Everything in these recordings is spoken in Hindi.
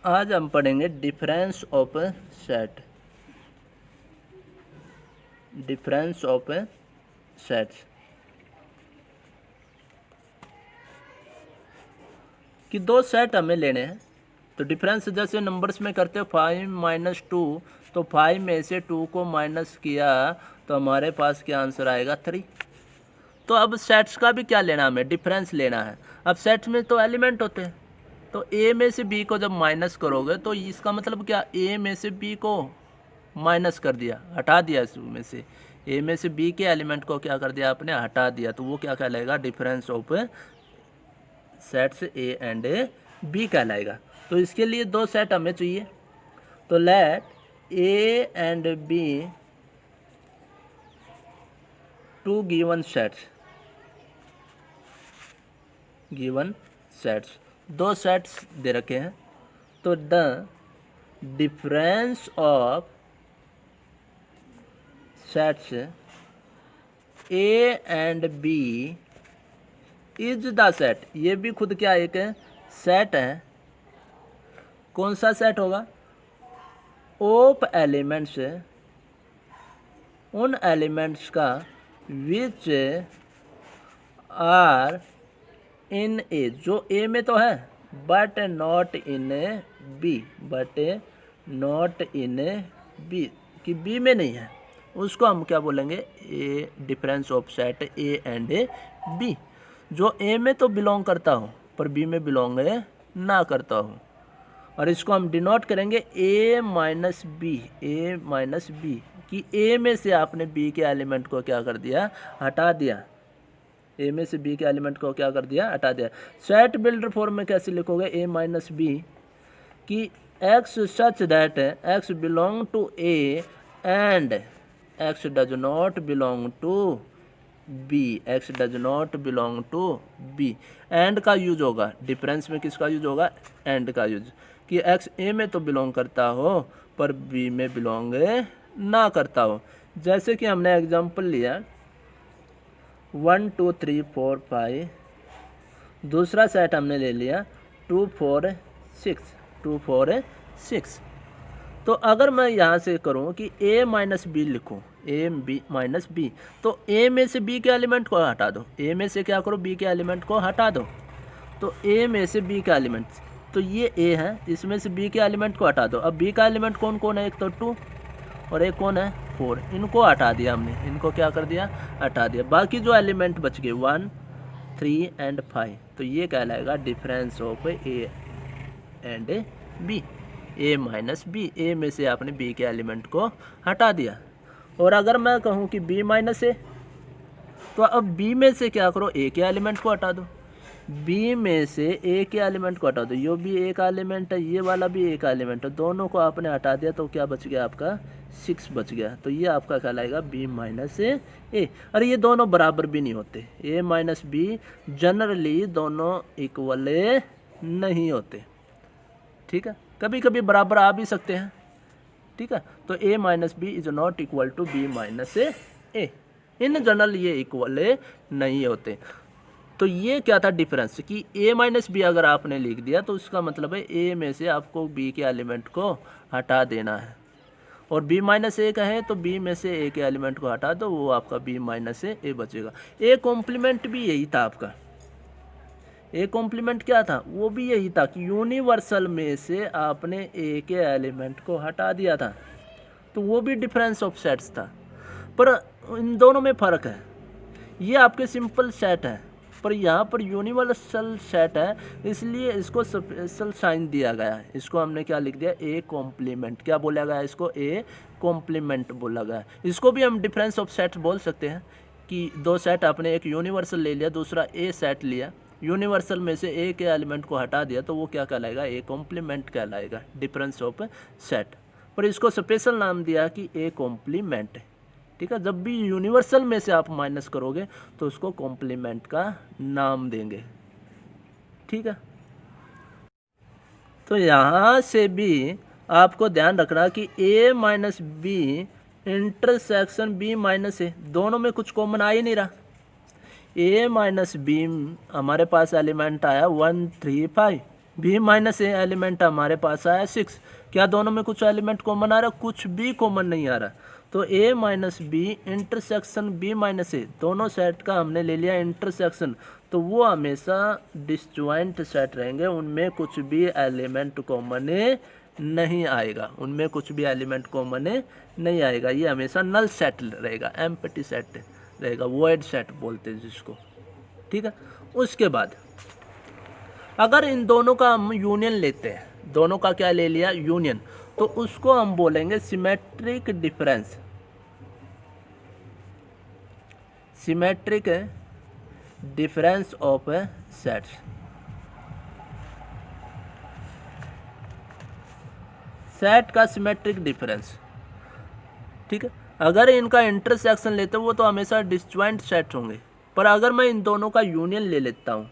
आज हम पढ़ेंगे difference of set. Difference of sets कि दो सेट हमें लेने हैं। तो डिफरेंस जैसे नंबर्स में करते हो 5 - 2, तो 5 में से 2 को माइनस किया तो हमारे पास क्या आंसर आएगा 3। तो अब सेट्स का भी क्या लेना, हमें डिफरेंस लेना है। अब सेट्स में तो एलिमेंट होते हैं, तो ए में से बी को जब माइनस करोगे तो इसका मतलब क्या, ए में से बी को माइनस कर दिया, हटा दिया। इसमें से ए में से बी के एलिमेंट को क्या कर दिया आपने, हटा दिया। तो वो क्या कहलाएगा, difference of sets A and B कहलाएगा। तो इसके लिए दो सेट हमें चाहिए। तो let A and B two given sets, दो सेट्स दे रखे हैं। तो the difference of sets A and B is the set, ये भी खुद क्या एक सेट है। कौन सा सेट होगा, ऑफ एलिमेंट्स, उन एलिमेंट्स का विच आर इन ए, जो ए में तो है बट नॉट इन बी, कि बी में नहीं है, उसको हम क्या बोलेंगे, A difference of set A and B. जो ए में तो बिलोंग करता हो पर बी में बिलोंग ना करता हो, और इसको हम डिनोट करेंगे ए माइनस बी, कि ए में से आपने बी के एलिमेंट को क्या कर दिया, हटा दिया। ए में से बी के एलिमेंट को क्या कर दिया, हटा दिया। सेट बिल्डर फॉर्म में कैसे लिखोगे, ए माइनस बी, कि x such that x belong to A and x does not belong to B, x does not belong to B. And का यूज होगा, डिफरेंस में किसका यूज होगा, एंड का यूज, कि एक्स ए में तो बिलोंग करता हो पर बी में बिलोंग ना करता हो। जैसे कि हमने एग्जांपल लिया 1 2 3 4 5, दूसरा सेट हमने ले लिया 2 4 6। तो अगर मैं यहाँ से करूँ कि a माइनस बी लिखूँ, ए बी माइनस बी, तो a में से b के एलिमेंट को हटा दो, a में से क्या करो, b के एलिमेंट को हटा दो। तो a में से b का एलिमेंट, तो ये a है, इसमें से b के एलिमेंट को हटा दो। अब b का एलिमेंट कौन कौन है, एक तो 2 और एक कौन है 4, इनको हटा दिया हमने, इनको क्या कर दिया, हटा दिया। बाकी जो एलिमेंट बच गए 1 3 एंड 5, तो ये कहलाएगा difference of A and B, A minus B, A में से आपने बी के एलिमेंट को हटा दिया। और अगर मैं कहूँ कि बी माइनस ए, तो अब बी में से क्या करो, ए के एलिमेंट को हटा दो, बी में से ए के एलिमेंट को हटा दो। ये भी एक एलिमेंट है, ये वाला भी एक एलिमेंट है, दोनों को आपने हटा दिया तो क्या बच गया आपका, 6 बच गया। तो ये आपका कहलाएगा बी माइनस ए। और ये दोनों बराबर भी नहीं होते, ए माइनस बी जनरली दोनों इक्वल नहीं होते, ठीक है, कभी कभी बराबर आ भी सकते हैं, ठीक है। तो a minus B is not equal to B minus A, in general ये इक्वल नहीं होते। तो ये क्या था डिफरेंस, कि a माइनस बी अगर आपने लिख दिया तो उसका मतलब है a में से आपको b के एलिमेंट को हटा देना है, और b माइनस ए का है तो b में से a के एलिमेंट को हटा दो, वो आपका b माइनस ए बचेगा। ए कॉम्प्लीमेंट भी यही था आपका, ए कॉम्प्लीमेंट क्या था, वो भी यही था कि यूनिवर्सल में से आपने ए के एलिमेंट को हटा दिया था, तो वो भी डिफरेंस ऑफ सेट्स था। पर इन दोनों में फ़र्क है, ये आपके सिंपल सेट है पर यहाँ पर यूनिवर्सल सेट है, इसलिए इसको स्पेशल साइन दिया गया है। इसको हमने क्या लिख दिया, ए कॉम्प्लीमेंट, क्या बोला गया इसको, ए कॉम्प्लीमेंट बोला गया। इसको भी हम डिफरेंस ऑफ सेट बोल सकते हैं, कि दो सेट आपने एक यूनिवर्सल ले लिया, दूसरा ए सेट लिया, यूनिवर्सल में से ए के एलिमेंट को हटा दिया, तो वो क्या कहलाएगा, ए कॉम्प्लीमेंट कहलाएगा, डिफरेंस ऑफ सेट। पर इसको स्पेशल नाम दिया कि ए कॉम्प्लीमेंट, ठीक है। जब भी यूनिवर्सल में से आप माइनस करोगे तो उसको कॉम्प्लीमेंट का नाम देंगे, ठीक है। तो यहाँ से भी आपको ध्यान रखना कि a minus B intersection b minus A, दोनों में कुछ कॉमन आ ही नहीं रहा। a माइनस बी हमारे पास एलिमेंट आया 1 3 5, बी माइनस ए एलिमेंट हमारे पास आया 6। क्या दोनों में कुछ एलिमेंट कॉमन आ रहा है? कुछ भी कॉमन नहीं आ रहा। तो A minus B intersection B minus A, दोनों सेट का हमने ले लिया इंटरसेक्शन, तो वो हमेशा डिसजॉइंट सेट रहेंगे, उनमें कुछ भी एलिमेंट कॉमन नहीं आएगा, उनमें कुछ भी एलिमेंट कॉमन नहीं आएगा। ये हमेशा नल सेट रहेगा, एम्प्टी सेट रहेगा, वॉइड सेट बोलते हैं जिसको। ठीक है, उसके बाद अगर इन दोनों का हम यूनियन लेते हैं, दोनों का क्या ले लिया? यूनियन, तो उसको हम बोलेंगे symmetric difference. Symmetric difference of sets. Set का सिमेट्रिक डिफरेंस। ठीक है, अगर इनका इंटरसेक्शन लेते हो वो तो हमेशा डिसजॉइंट सेट होंगे, पर अगर मैं इन दोनों का यूनियन ले लेता हूँ,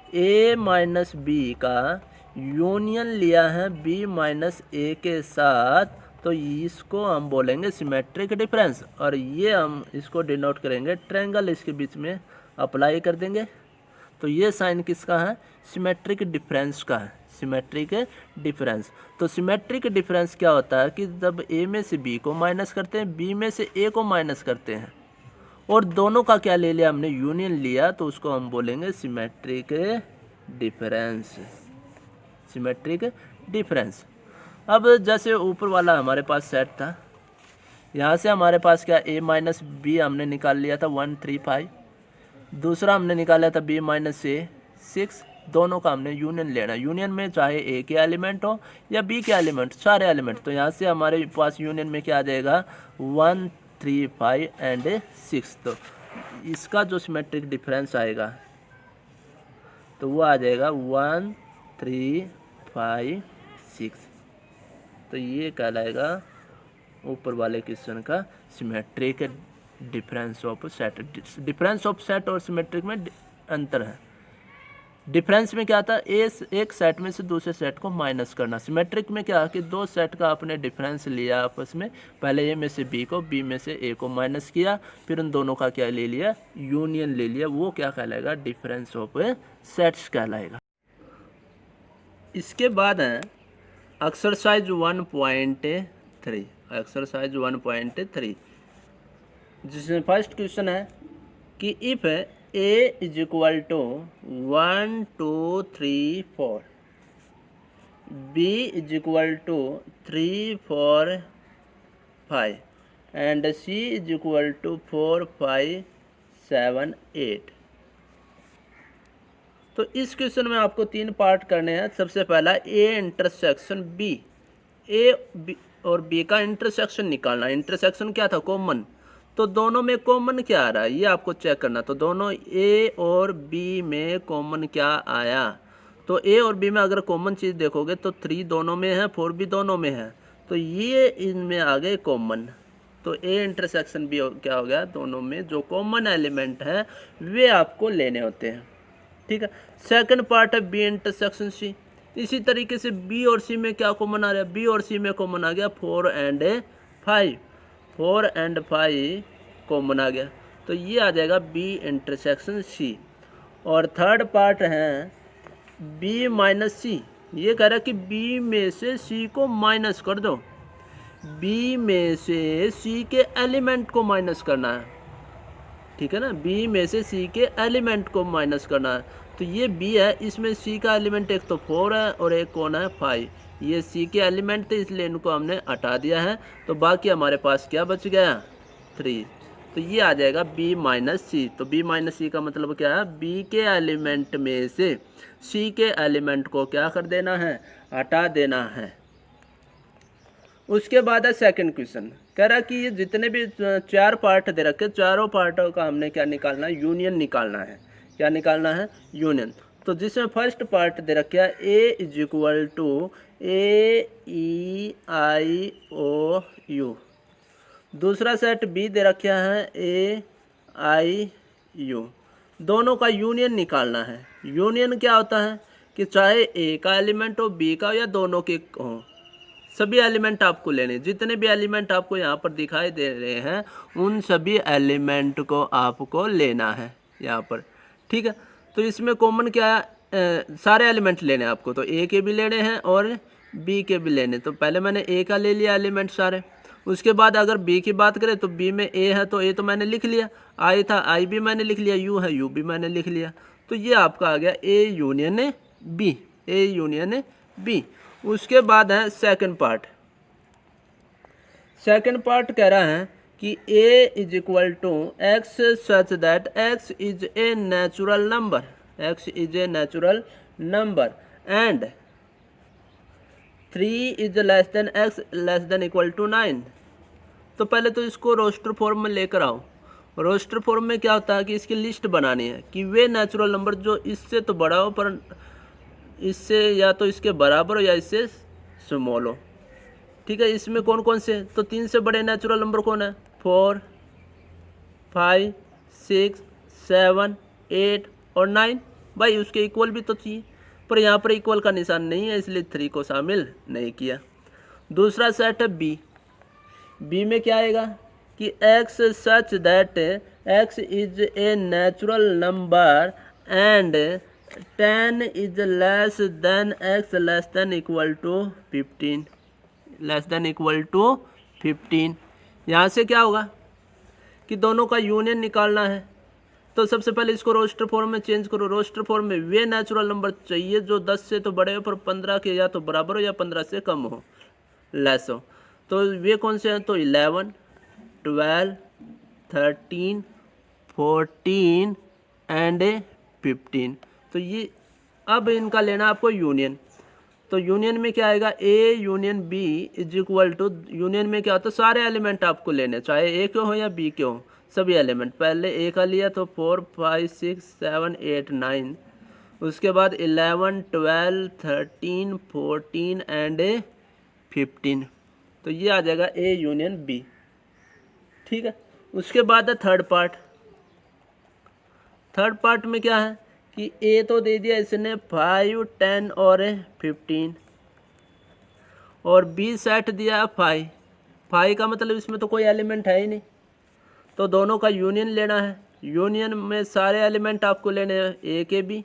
ए माइनस बी का यूनियन लिया है बी माइनस ए के साथ, तो इसको हम बोलेंगे सिमेट्रिक डिफरेंस, और ये हम इसको डिनोट करेंगे ट्रायंगल, इसके बीच में अप्लाई कर देंगे। तो ये साइन किसका है? सिमेट्रिक डिफरेंस का है, सिमेट्रिक डिफरेंस। तो सिमेट्रिक डिफरेंस क्या होता है कि जब ए में से बी को माइनस करते हैं, बी में से ए को माइनस करते हैं, और दोनों का क्या ले लिया हमने? यूनियन लिया, तो उसको हम बोलेंगे सिमेट्रिक डिफरेंस, सिमेट्रिक डिफरेंस। अब जैसे ऊपर वाला हमारे पास सेट था, यहाँ से हमारे पास क्या ए माइनस बी हमने निकाल लिया था 1 3 5, दूसरा हमने निकाला था बी माइनस ए 6, दोनों का हमने यूनियन लेना। यूनियन में चाहे ए के एलिमेंट हो या बी के एलिमेंट, सारे एलिमेंट, तो यहाँ से हमारे पास यूनियन में क्या आ जाएगा? 1 3 5 एंड 6। तो इसका जो सिमेट्रिक डिफरेंस आएगा तो वो आ जाएगा 1 3 5 6। तो ये कहलाएगा ऊपर वाले क्वेश्चन का symmetric difference of set. Difference of set और सिमेट्रिक में अंतर है। डिफरेंस में क्या था? एक सेट में से दूसरे सेट को माइनस करना। सिमेट्रिक में क्या कि दो सेट का आपने डिफरेंस लिया आपस में, पहले ए में से बी को, बी में से ए को माइनस किया, फिर उन दोनों का क्या ले लिया? यूनियन ले लिया। वो क्या कहलाएगा? डिफरेंस ऑफ सेट्स कहलाएगा। इसके बाद है एक्सरसाइज 1.3। एक्सरसाइज 1.3 जिसमें फर्स्ट क्वेश्चन है कि if A is equal to 1 2 3 4, B is equal to 3 4 5 and C is equal to 4 5 7 8। तो इस क्वेश्चन में आपको 3 पार्ट करने हैं। सबसे पहला A intersection B, A B और बी का इंटरसेक्शन निकालना। इंटरसेक्शन क्या था? कॉमन। तो दोनों में कॉमन क्या आ रहा है ये आपको चेक करना। तो दोनों ए और बी में कॉमन क्या आया? तो ए और बी में अगर कॉमन चीज़ देखोगे तो 3 दोनों में है, 4 भी दोनों में है, तो ये इनमें आ गए कॉमन। तो ए इंटरसेक्शन बी क्या हो गया? दोनों में जो कॉमन एलिमेंट है वे आपको लेने होते हैं। ठीक है। सेकंड पार्ट है बी इंटरसेक्शन सी। इसी तरीके से बी और सी में क्या कॉमन आ रहा है? बी और सी में कॉमन आ गया 4 एंड 5, 4 एंड 5 कॉमन आ गया, तो ये आ जाएगा बी इंटरसेक्शन सी। और थर्ड पार्ट है बी माइनस सी। ये कह रहा है कि बी में से सी को माइनस कर दो, बी में से सी के एलिमेंट को माइनस करना है। ठीक है ना, बी में से सी के एलिमेंट को माइनस करना है। तो ये बी है, इसमें सी का एलिमेंट एक तो 4 है और एक कौन है? 5। ये सी के एलिमेंट थे इसलिए इनको हमने हटा दिया है, तो बाकी हमारे पास क्या बच गया? 3। तो ये आ जाएगा बी माइनस सी। तो बी माइनस सी का मतलब क्या है? बी के एलिमेंट में से सी के एलिमेंट को क्या कर देना है? हटा देना है। उसके बाद है सेकंड क्वेश्चन। कह रहा है कि ये जितने भी 4 पार्ट दे रखे, चारों पार्टों का हमने क्या निकालना है? यूनियन निकालना है। क्या निकालना है? यूनियन। तो जिसमें फर्स्ट पार्ट दे रखा है A is equal to A E I O U, दूसरा सेट बी दे रखा है ए आई यू, दोनों का यूनियन निकालना है। यूनियन क्या होता है कि चाहे ए का एलिमेंट हो, बी का हो या दोनों के हो, सभी एलिमेंट आपको लेने। जितने भी एलिमेंट आपको यहाँ पर दिखाई दे रहे हैं उन सभी एलिमेंट को आपको लेना है यहाँ पर। ठीक है। तो इसमें कॉमन क्या है? सारे एलिमेंट लेने हैं आपको, तो ए के भी लेने हैं और बी के भी लेने। तो पहले मैंने ए का ले लिया एलिमेंट सारे। उसके बाद अगर बी की बात करें तो बी में ए है तो ए तो मैंने लिख लिया, आई था आई भी मैंने लिख लिया, यू है यू भी मैंने लिख लिया। तो ये आपका आ गया A union B, A union B. उसके बाद है सेकंड पार्ट। सेकंड पार्ट कह रहा है कि a is equal to x such that x is a natural number, x is a natural number and 3 is less than x less than equal to 9। तो पहले तो इसको रोस्टर फॉर्म में लेकर आओ। रोस्टर फॉर्म में क्या होता है कि इसकी लिस्ट बनानी है कि वे नेचुरल नंबर जो इससे तो बड़ा हो पर इससे या तो इसके बराबर हो या इससे स्मॉल हो। ठीक है, इसमें कौन कौन से, तो 3 से बड़े नेचुरल नंबर कौन है, 4, 5, 6, 7, 8 और 9। भाई उसके इक्वल भी तो चाहिए, पर यहाँ पर इक्वल का निशान नहीं है इसलिए 3 को शामिल नहीं किया। दूसरा सेट है बी। बी में क्या आएगा कि x such that x is a natural number and 10 is less than x less than equal to 15, less than equal to 15। यहाँ से क्या होगा कि दोनों का यूनियन निकालना है। तो सबसे पहले इसको रोस्टर फॉर्म में चेंज करो। रोस्टर फॉर्म में वे नेचुरल नंबर चाहिए जो 10 से तो बड़े हो पर 15 के या तो बराबर हो या 15 से कम हो, लेस हो। तो वे कौन से हैं, तो 11, 12, 13, 14 एंड 15। तो ये अब इनका लेना आपको यूनियन। तो यूनियन में क्या आएगा, A union B is equal to, union में क्या होता है सारे एलिमेंट आपको लेने, चाहे ए के हो या बी के हो, सभी एलिमेंट। पहले ए का लिया तो 4, 5, 6, 7, 8, 9। उसके बाद 11, 12, 13, 14 एंड 15। तो ये आ जाएगा ए यूनियन बी। ठीक है, उसके बाद है थर्ड पार्ट। थर्ड पार्ट में क्या है कि ए तो दे दिया इसने 5, 10 और 15 और बी सेट दिया 5। 5 का मतलब इसमें तो कोई एलिमेंट है ही नहीं, तो दोनों का यूनियन लेना है। यूनियन में सारे एलिमेंट आपको लेने हैं, ए के भी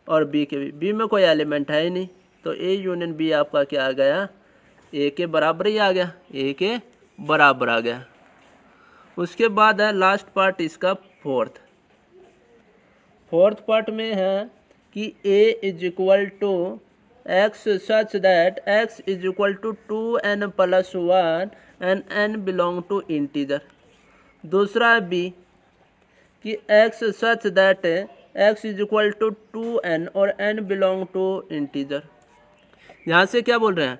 और बी के भी। बी में कोई एलिमेंट है ही नहीं, तो ए यूनियन बी आपका क्या आ गया, ए के बराबर ही आ गया, ए के बराबर आ गया। उसके बाद है लास्ट पार्ट इसका फोर्थ। फोर्थ पार्ट में है कि a is equal to x such that x is equal to 2n plus 1 and n belong to integer. दूसरा है b कि x such that x is equal to 2n और n बिलोंग टू इंटीजर। यहाँ से क्या बोल रहे हैं,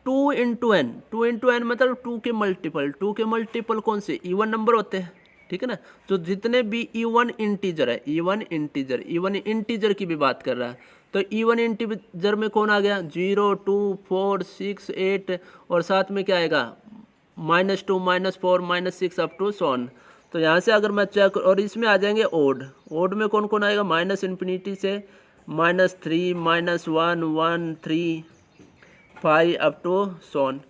2 इंटू एन। 2 इंटू एन मतलब 2 के मल्टीपल। 2 के मल्टीपल कौन से, इवन नंबर होते हैं। ठीक है ना, तो जितने भी इवन इंटीजर है, इवन इंटीजर की भी बात कर रहा है, तो इवन इंटीजर में कौन आ गया, 0, 2, 4, 6, 8 और साथ में क्या आएगा, -2, -4, -6 अप टू सोन। तो यहाँ से अगर मैं चेक, और इसमें आ जाएंगे ओड। ओड में कौन कौन आएगा, -∞ से -3, -1, 1, 3, 5 अप टू सोन।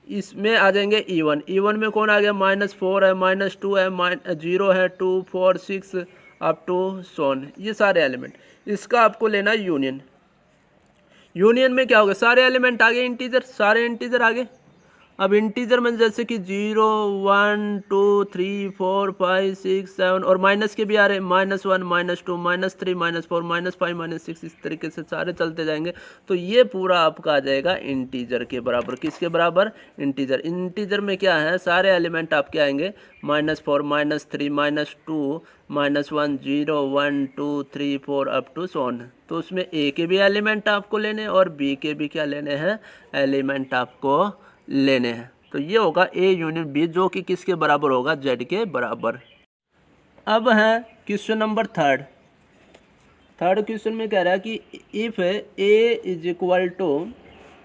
इसमें आ जाएंगे इवन। इवन में कौन आ गया, -4 है, -2 है, 0 है, 2, 4, 6 अप टू सोन। ये सारे एलिमेंट, इसका आपको लेना यूनियन। यूनियन में क्या होगा, सारे एलिमेंट आ गए इंटीजर, सारे इंटीजर आ गए। अब इंटीजर में जैसे कि 0, 1, 2, 3, 4, 5, 6, 7 और माइनस के भी आ रहे, -1, -2, -3, -4, -5, -6, इस तरीके से सारे चलते जाएंगे। तो ये पूरा आपका आ जाएगा इंटीजर के बराबर। किसके बराबर, इंटीजर। इंटीजर में क्या है, सारे एलिमेंट आपके आएंगे -4, -3, -2, -1, 0, 1, 2, 3, 4 अप टू सोन। तो उसमें ए के भी एलिमेंट आपको लेने और बी के भी क्या लेने हैं, एलिमेंट आपको लेने हैं। तो ये होगा ए यूनियन बी, जो कि किसके बराबर होगा, जेड के बराबर। अब है question number third. Third question में कह रहा है कि if A is equal to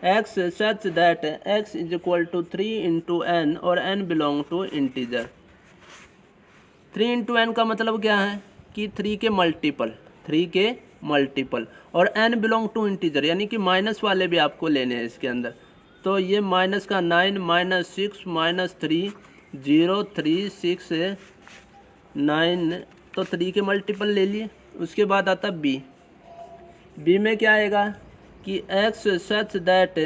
x such that x is equal to 3 into n और n belong to integer. 3 into n का मतलब क्या है कि 3 के मल्टीपल, 3 के मल्टीपल और एन बिलोंग टू इंटीजर, यानी कि माइनस वाले भी आपको लेने हैं इसके अंदर। तो ये माइनस का 9, -6, -3, 0, 3, 6, 9, तो 3 के मल्टीपल ले लिए। उसके बाद आता बी। बी में क्या आएगा कि x such that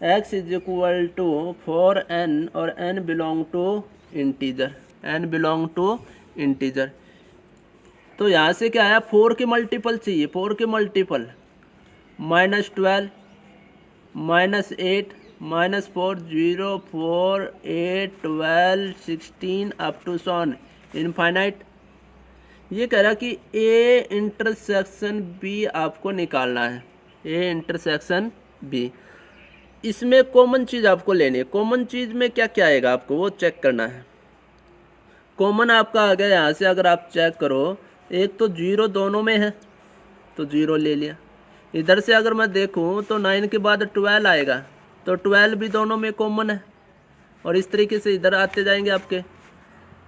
x is equal to 4n और n belong to integer, n belong to integer. तो यहाँ से क्या आया, 4 के मल्टीपल चाहिए, 4 के multiple -12 -8 -4 0 4 8 12 16 up to so on infinite. ये कह रहा कि ए इंटरसेक्शन बी आपको निकालना है, ए इंटरसेक्शन बी। इसमें कॉमन चीज़ आपको लेनी है। कॉमन चीज़ में क्या क्या आएगा आपको वो चेक करना है। कॉमन आपका आ गया यहाँ से, अगर आप चेक करो एक तो 0 दोनों में है तो 0 ले लिया। इधर से अगर मैं देखूँ तो 9 के बाद 12 आएगा तो 12 भी दोनों में कॉमन है, और इस तरीके से इधर आते जाएंगे आपके।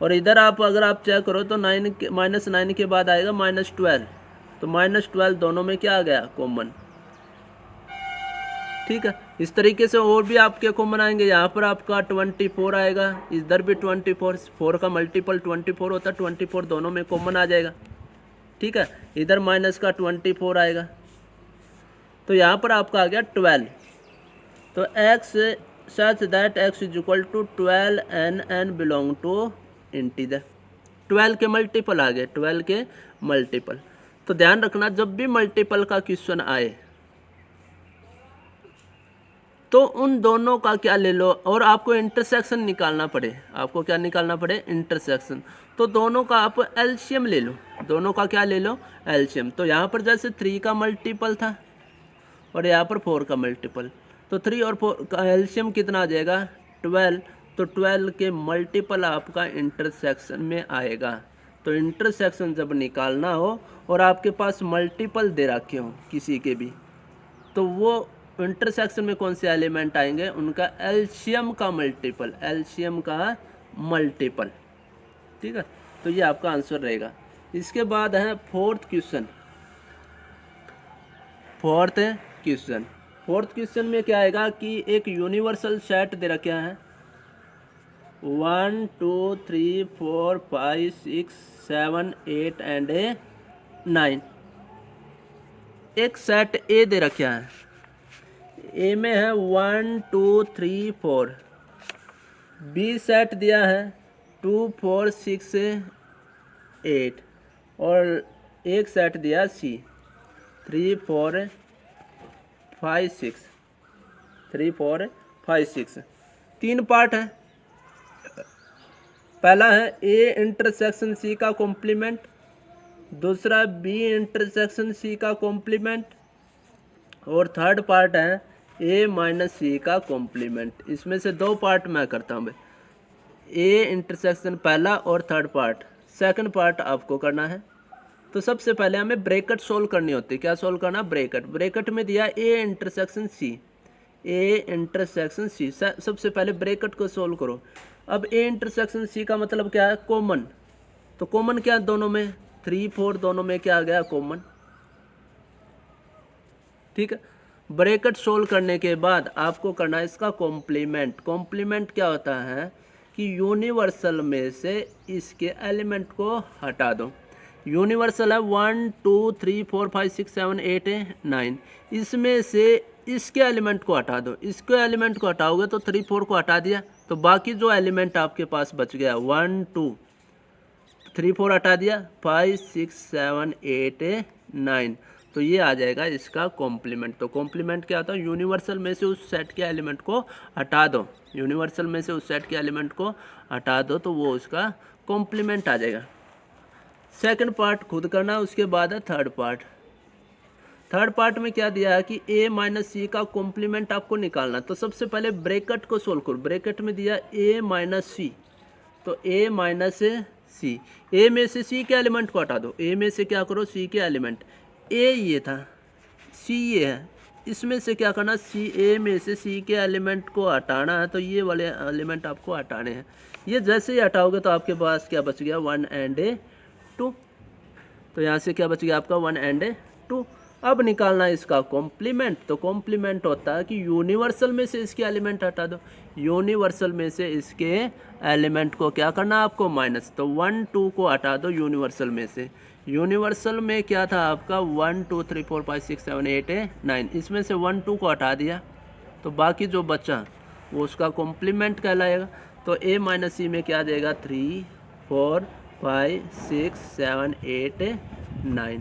और इधर आप अगर आप चेक करो तो -9 के बाद आएगा -12, तो -12 दोनों में क्या आ गया, कॉमन। ठीक है, इस तरीके से और भी आपके कॉमन आएंगे। यहाँ पर आपका 24 आएगा, इधर भी 24, 4 का मल्टीपल 24 होता है, 24 दोनों में कॉमन आ जाएगा। ठीक है, इधर माइनस का 24 आएगा, तो यहाँ पर आपका आ गया 12। तो x such that x is equal to 12 n belong to integer. 12 के मल्टीपल आ गए, 12 के मल्टीपल। तो ध्यान रखना, जब भी मल्टीपल का क्वेश्चन आए तो उन दोनों का क्या ले लो, और आपको इंटरसेक्शन निकालना पड़े। आपको क्या निकालना पड़े, इंटरसेक्शन। तो दोनों का आप एलसीएम ले लो, दोनों का क्या ले लो, एलसीएम। तो यहाँ पर जैसे 3 का मल्टीपल था और यहाँ पर 4 का मल्टीपल, तो 3 और 4 का एलसीएम कितना आ जाएगा, 12। तो 12 के मल्टीपल आपका इंटरसेक्शन में आएगा। तो इंटरसेक्शन जब निकालना हो और आपके पास मल्टीपल दे रखे हो किसी के भी, तो वो इंटरसेक्शन में कौन से एलिमेंट आएंगे, उनका एलसीएम का मल्टीपल, एलसीएम का मल्टीपल। ठीक है, तो ये आपका आंसर रहेगा। इसके बाद है फोर्थ क्वेश्चन। फोर्थ क्वेश्चन में क्या आएगा कि एक यूनिवर्सल सेट दे रखा है 1 2 3 4 5 6 7 8 एंड 9। एक सेट ए दे रखा है, ए में है 1 2 3 4। बी सेट दिया है 2 4 6 8, और एक सेट दिया सी 3 4 5 6, 3 4 5 6। 3 पार्ट है। पहला है ए इंटरसेक्शन सी का कॉम्प्लीमेंट, दूसरा बी इंटरसेक्शन सी का कॉम्प्लीमेंट, और थर्ड पार्ट है ए माइनस सी का कॉम्प्लीमेंट। इसमें से 2 पार्ट मैं करता हूँ, ए इंटरसेक्शन पहला और थर्ड पार्ट। सेकंड पार्ट आपको करना है। तो सबसे पहले हमें ब्रैकेट सोल्व करनी होती है। क्या सोल्व करना, ब्रैकेट। ब्रैकेट में दिया A intersection C, A intersection C. सबसे पहले ब्रैकेट को सोल्व करो। अब ए इंटरसेक्शन सी का मतलब क्या है, कॉमन। तो कॉमन क्या दोनों में, 3 4 दोनों में क्या आ गया, कॉमन। ठीक है, ब्रैकेट सोल्व करने के बाद आपको करना है इसका कॉम्प्लीमेंट। कॉम्प्लीमेंट क्या होता है कि यूनिवर्सल में से इसके एलिमेंट को हटा दो। यूनिवर्सल है 1 2 3 4 5 6 7 8 9। इसमें से इसके एलिमेंट को हटा दो। इसके एलिमेंट को हटाओगे तो 3 4 को हटा दिया, तो बाकी जो एलिमेंट आपके पास बच गया 1 2 3 4 हटा दिया, 5 6 7 8 9, तो ये आ जाएगा इसका कॉम्प्लीमेंट। तो कॉम्प्लीमेंट क्या होता है, यूनिवर्सल में से उस सेट के एलिमेंट को हटा दो। यूनिवर्सल में से उस सेट के एलिमेंट को हटा दो तो वो उसका कॉम्प्लीमेंट आ जाएगा। सेकंड पार्ट खुद करना, उसके बाद है थर्ड पार्ट। थर्ड पार्ट में क्या दिया है कि ए माइनस सी का कॉम्प्लीमेंट आपको निकालना। तो सबसे पहले ब्रैकेट को सोल्व करो। ब्रैकेट में दिया ए माइनस सी, तो ए माइनस सी, ए में से सी के एलिमेंट को हटा दो। ए में से क्या करो, सी के एलिमेंट। ए ये था, सी ये है, इसमें से क्या करना, सी, ए में से सी के एलिमेंट को हटाना है। तो ये वाले एलिमेंट आपको हटाने हैं। ये जैसे ही हटाओगे तो आपके पास क्या बच गया, 1 एंड 2। तो यहाँ से क्या बच गया आपका, 1 एंड 2। अब निकालना है इसका कॉम्प्लीमेंट। तो कॉम्प्लीमेंट होता है कि यूनिवर्सल में से इसके एलिमेंट हटा दो। यूनिवर्सल में से इसके एलिमेंट को क्या करना है आपको, माइनस। तो 1 2 को हटा दो यूनिवर्सल में से। यूनिवर्सल में क्या था आपका 1 2 3 4 5 6 7 8 9, इसमें से 1 2 को हटा दिया तो बाकी जो बचा वो उसका कॉम्प्लीमेंट कहलाएगा। तो ए माइनस सी में क्या देगा 3 4 5 6 7 8 9।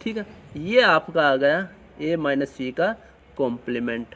ठीक है, ये आपका आ गया ए माइनस सी का कॉम्प्लीमेंट।